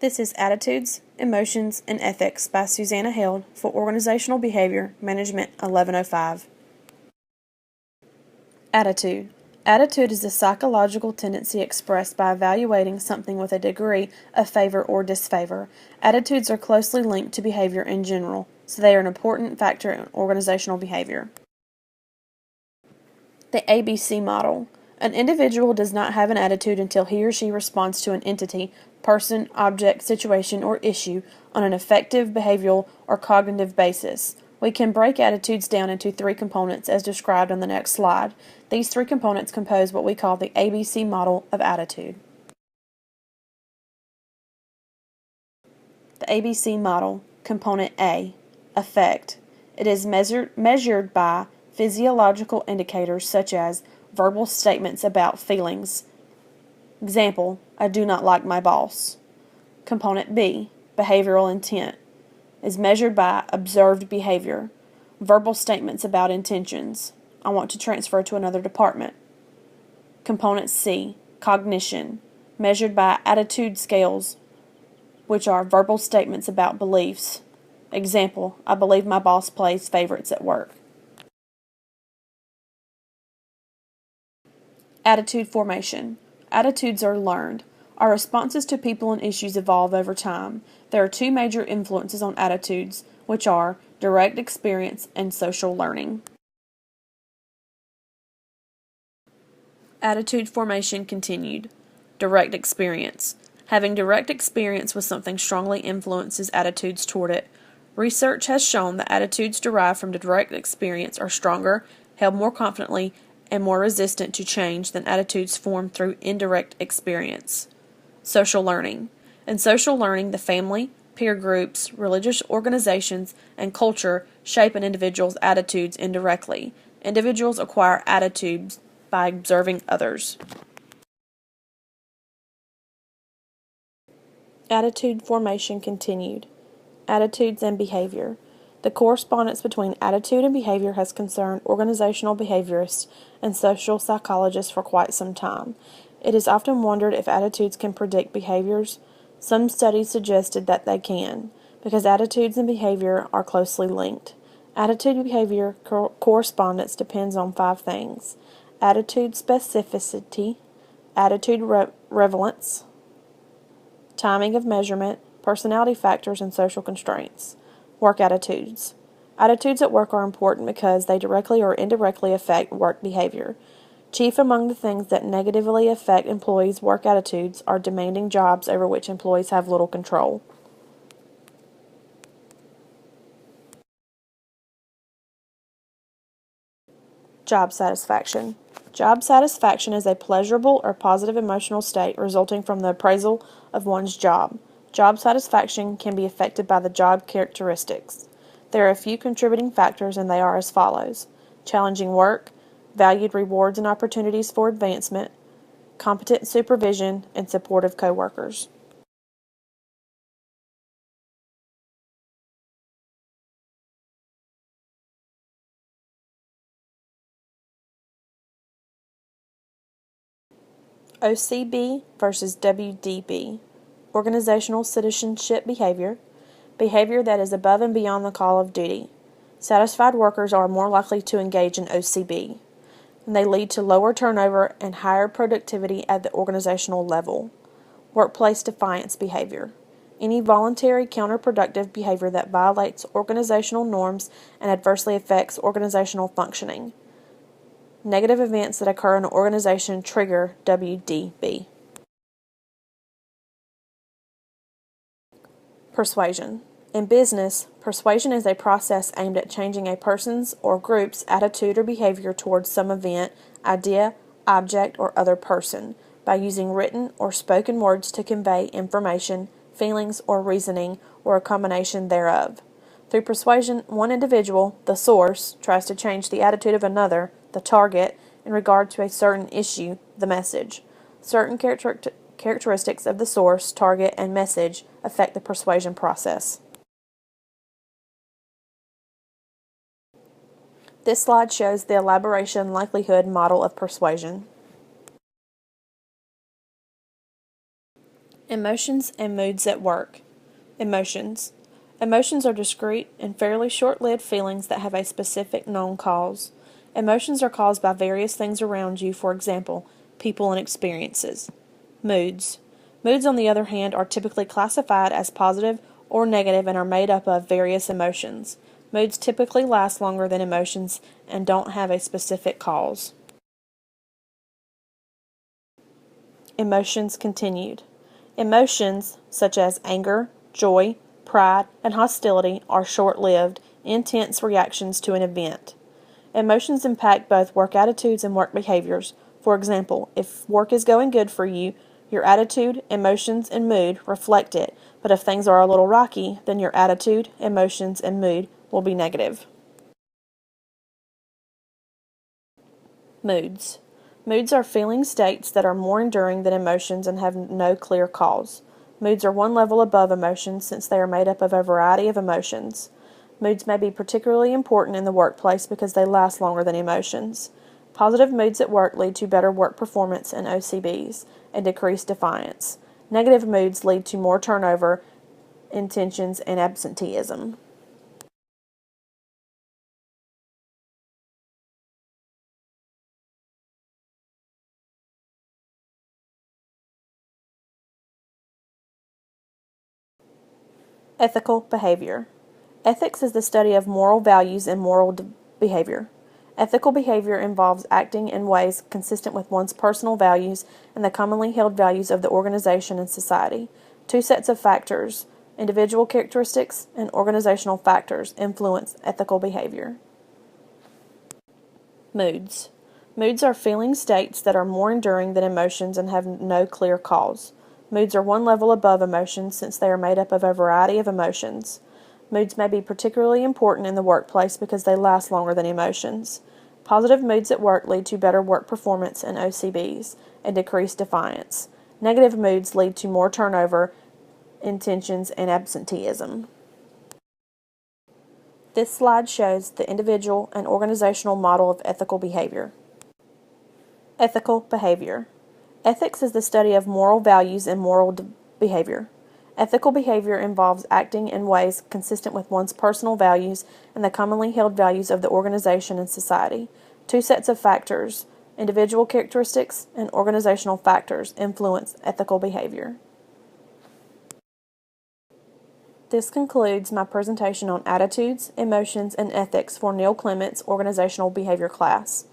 This is Attitudes, Emotions, and Ethics by Susanna Held for Organizational Behavior Management 1105. Attitude. Attitude is the psychological tendency expressed by evaluating something with a degree of favor or disfavor. Attitudes are closely linked to behavior in general, so they are an important factor in organizational behavior. The ABC model. An individual does not have an attitude until he or she responds to an entity, person, object, situation, or issue on an effective behavioral or cognitive basis. We can break attitudes down into three components as described on the next slide. These three components compose what we call the ABC model of attitude. The ABC model, Component A, Affect. It is measured by physiological indicators such as verbal statements about feelings. Example, I do not like my boss. Component B, Behavioral intent, is measured by observed behavior. Verbal statements about intentions. I want to transfer to another department. Component C, Cognition, measured by attitude scales, which are verbal statements about beliefs. Example, I believe my boss plays favorites at work. Attitude formation. Attitudes are learned. Our responses to people and issues evolve over time. There are two major influences on attitudes, which are direct experience and social learning. Attitude formation continued. Direct experience. Having direct experience with something strongly influences attitudes toward it. Research has shown that attitudes derived from direct experience are stronger, held more confidently, and more resistant to change than attitudes formed through indirect experience. Social learning. In social learning, the family, peer groups, religious organizations, and culture shape an individual's attitudes indirectly. Individuals acquire attitudes by observing others. Attitude formation continued. Attitudes and behavior. The correspondence between attitude and behavior has concerned organizational behaviorists and social psychologists for quite some time. It is often wondered if attitudes can predict behaviors. Some studies suggested that they can, because attitudes and behavior are closely linked. Attitude-behavior correspondence depends on 5 things: attitude specificity, attitude relevance, timing of measurement, personality factors, and social constraints. Work attitudes. Attitudes at work are important because they directly or indirectly affect work behavior. Chief among the things that negatively affect employees' work attitudes are demanding jobs over which employees have little control. Job satisfaction. Job satisfaction is a pleasurable or positive emotional state resulting from the appraisal of one's job. Job satisfaction can be affected by the job characteristics. There are a few contributing factors, and they are as follows: challenging work, valued rewards and opportunities for advancement, competent supervision, and supportive coworkers. OCB versus WDB. Organizational citizenship behavior. Behavior that is above and beyond the call of duty. Satisfied workers are more likely to engage in OCB, and they lead to lower turnover and higher productivity at the organizational level. Workplace defiance behavior. Any voluntary counterproductive behavior that violates organizational norms and adversely affects organizational functioning. Negative events that occur in an organization trigger WDB. Persuasion. In business, persuasion is a process aimed at changing a person's or group's attitude or behavior towards some event, idea, object, or other person by using written or spoken words to convey information, feelings, or reasoning, or a combination thereof. Through persuasion, one individual, the source, tries to change the attitude of another, the target, in regard to a certain issue, the message. Certain characteristics of the source, target, and message affect the persuasion process. This slide shows the elaboration likelihood model of persuasion. Emotions and moods at work. Emotions. Emotions are discrete and fairly short-lived feelings that have a specific known cause. Emotions are caused by various things around you, for example, people and experiences. Moods. Moods, on the other hand, are typically classified as positive or negative and are made up of various emotions. Moods typically last longer than emotions and don't have a specific cause. Emotions continued. Emotions, such as anger, joy, pride, and hostility, are short-lived, intense reactions to an event. Emotions impact both work attitudes and work behaviors. For example, if work is going good for you, your attitude, emotions, and mood reflect it, but if things are a little rocky, then your attitude, emotions, and mood will be negative. Moods. Moods are feeling states that are more enduring than emotions and have no clear cause. Moods are one level above emotions since they are made up of a variety of emotions. Moods may be particularly important in the workplace because they last longer than emotions. Positive moods at work lead to better work performance and OCBs and decreased defiance. Negative moods lead to more turnover, intentions, and absenteeism. Ethical behavior. Ethics is the study of moral values and moral behavior. Ethical behavior involves acting in ways consistent with one's personal values and the commonly held values of the organization and society. Two sets of factors, individual characteristics and organizational factors, influence ethical behavior. Moods. Moods are feeling states that are more enduring than emotions and have no clear cause. Moods are one level above emotions since they are made up of a variety of emotions. Moods may be particularly important in the workplace because they last longer than emotions. Positive moods at work lead to better work performance and OCBs and decreased defiance. Negative moods lead to more turnover, intentions, and absenteeism. This slide shows the individual and organizational model of ethical behavior. Ethical behavior. Ethics is the study of moral values and moral behavior. Ethical behavior involves acting in ways consistent with one's personal values and the commonly held values of the organization and society. Two sets of factors, individual characteristics and organizational factors, influence ethical behavior. This concludes my presentation on attitudes, emotions, and ethics for Neil Clement's organizational behavior class.